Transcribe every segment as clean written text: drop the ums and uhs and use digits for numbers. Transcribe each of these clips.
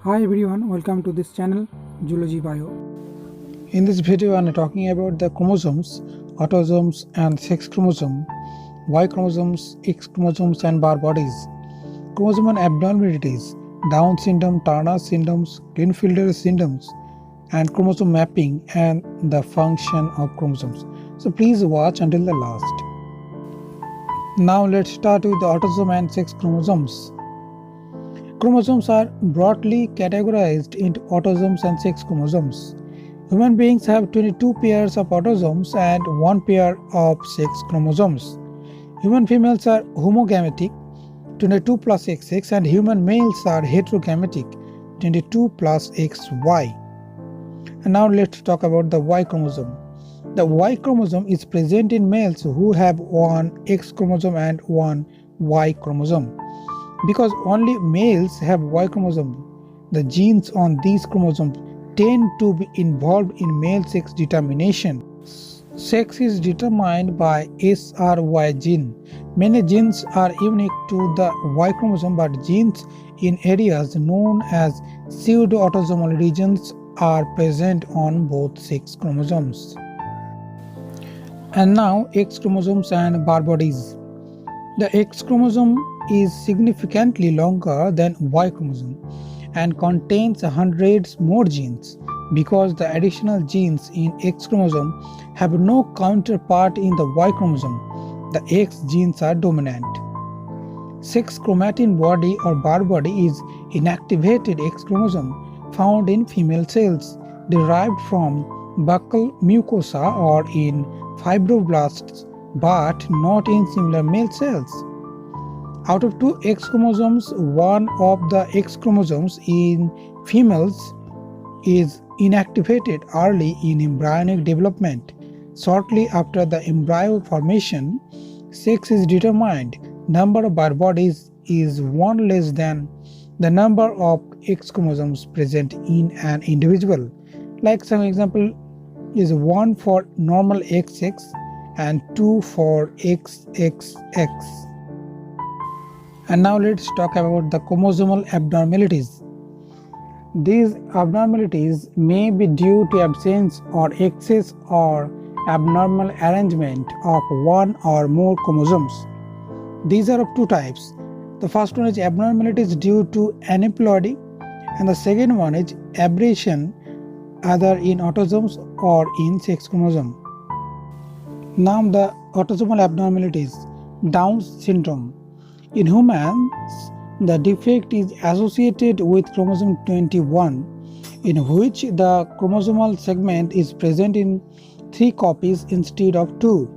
Hi everyone, welcome to this channel Zoology Bio. In this video, I'm talking about the chromosomes, autosomes and sex chromosome, Y chromosomes, X chromosomes and Barr bodies, chromosomal abnormalities, Down syndrome, Turner syndromes, Klinefelter syndromes, and chromosome mapping and the function of chromosomes. So please watch until the last. Now let's start with the autosome and sex chromosomes. Chromosomes are broadly categorized into autosomes and sex chromosomes. Human beings have 22 pairs of autosomes and 1 pair of sex chromosomes. Human females are homogametic, 22 plus XX, and human males are heterogametic, 22 plus XY. And now let's talk about the Y chromosome. The Y chromosome is present in males who have one X chromosome and one Y chromosome. Because only males have Y chromosome, the genes on these chromosomes tend to be involved in male sex determination. Sex is determined by SRY gene. Many genes are unique to the Y chromosome, but genes in areas known as pseudo-autosomal regions are present on both sex chromosomes. And now X chromosomes and Barr bodies. The X chromosome is significantly longer than Y chromosome and contains hundreds more genes. Because the additional genes in X chromosome have no counterpart in the Y chromosome, the X genes are dominant. Sex chromatin body or Barr body is inactivated X chromosome found in female cells derived from buccal mucosa or in fibroblasts, but not in similar male cells. Out of 2 X chromosomes, one of the X chromosomes in females is inactivated early in embryonic development. Shortly after the embryo formation, sex is determined. Number of Barr bodies is 1 less than the number of X chromosomes present in an individual. Like some example is 1 for normal XX and 2 for XXX. And now let's talk about the chromosomal abnormalities. These abnormalities may be due to absence or excess or abnormal arrangement of one or more chromosomes. These are of 2 types. The first one is abnormalities due to aneuploidy, and the second one is aberration either in autosomes or in sex chromosome. Now the autosomal abnormalities. Down syndrome. In humans, the defect is associated with chromosome 21, in which the chromosomal segment is present in 3 copies instead of 2.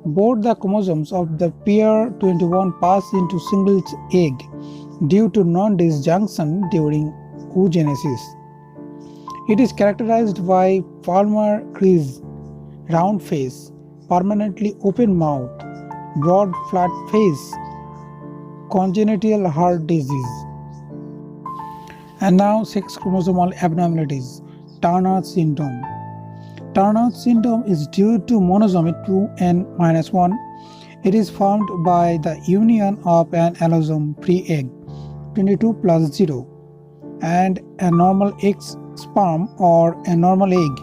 Both the chromosomes of the pair 21 pass into single egg due to non-disjunction during oogenesis. It is characterized by palmar crease, round face, permanently open mouth, broad flat face, congenital heart disease. And now sex chromosomal abnormalities. Turner syndrome. Turner syndrome is due to monosomy 2n-1. It is formed by the union of an allosome free egg 22 plus 0 and a normal X sperm or a normal egg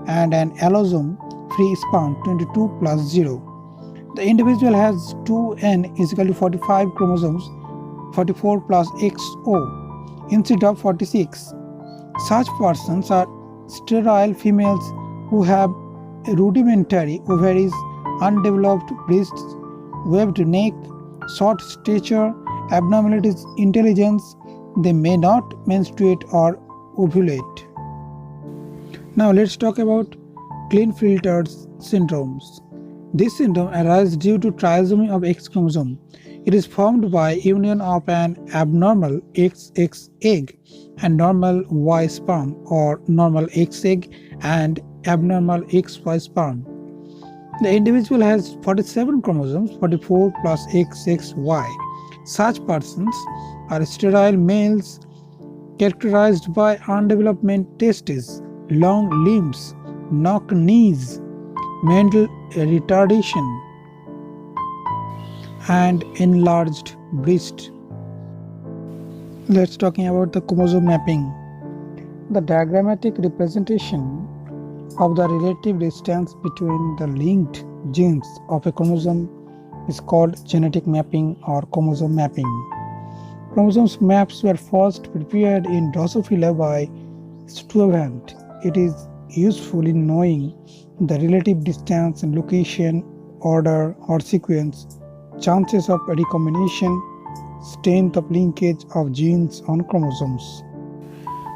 and an allosome free sperm 22 plus 0. The individual has 2n is equal to 45 chromosomes, 44 plus XO instead of 46. Such persons are sterile females who have rudimentary ovaries, undeveloped breasts, webbed neck, short stature, abnormalities intelligence. They may not menstruate or ovulate. Now let's talk about Klinefelter syndromes. This syndrome arises due to trisomy of X chromosome. It is formed by union of an abnormal XX egg and normal Y sperm or normal X egg and abnormal XY sperm. The individual has 47 chromosomes, 44 plus XXY. Such persons are sterile males characterized by undeveloped testes, long limbs, knock knees, mental retardation, and enlarged breast. Let's talking about the chromosome mapping. The diagrammatic representation of the relative distance between the linked genes of a chromosome is called genetic mapping or chromosome mapping. Chromosomes maps were first prepared in Drosophila by Stuyvesant. It is useful in knowing the relative distance, location, order or sequence, chances of recombination, strength of linkage of genes on chromosomes.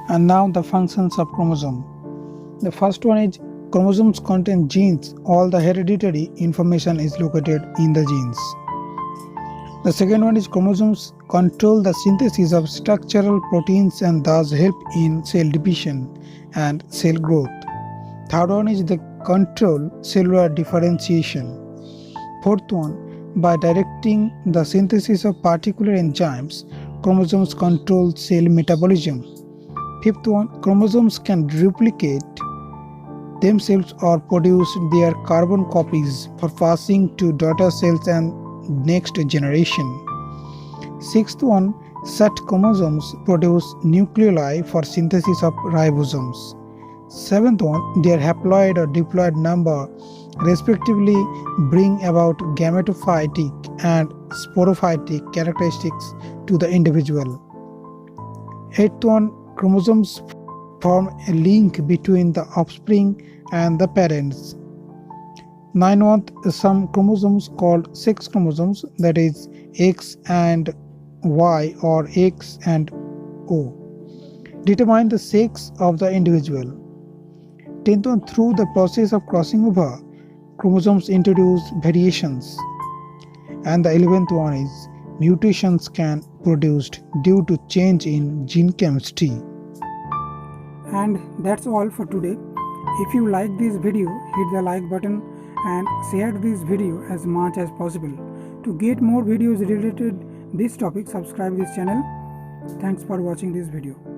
And now the functions of chromosome. The first one is chromosomes contain genes. All the hereditary information is located in the genes. The second one is chromosomes control the synthesis of structural proteins and thus help in cell division and cell growth. Third one is the control cellular differentiation. Fourth one, by directing the synthesis of particular enzymes, chromosomes control cell metabolism. Fifth one, chromosomes can duplicate themselves or produce their carbon copies for passing to daughter cells and next generation. Sixth one, such chromosomes produce nucleoli for synthesis of ribosomes. Seventh one, their haploid or diploid number respectively bring about gametophytic and sporophytic characteristics to the individual. Eighth one, chromosomes form a link between the offspring and the parents. Ninth one, some chromosomes called sex chromosomes, that is X and Y or X and O, determine the sex of the individual. 10th one, through the process of crossing over, chromosomes introduce variations. And the 11th one is mutations can produced due to change in gene chemistry. And that's all for today. If you like this video, hit the like button and share this video as much as possible. To get more videos related to this topic, subscribe this channel. Thanks for watching this video.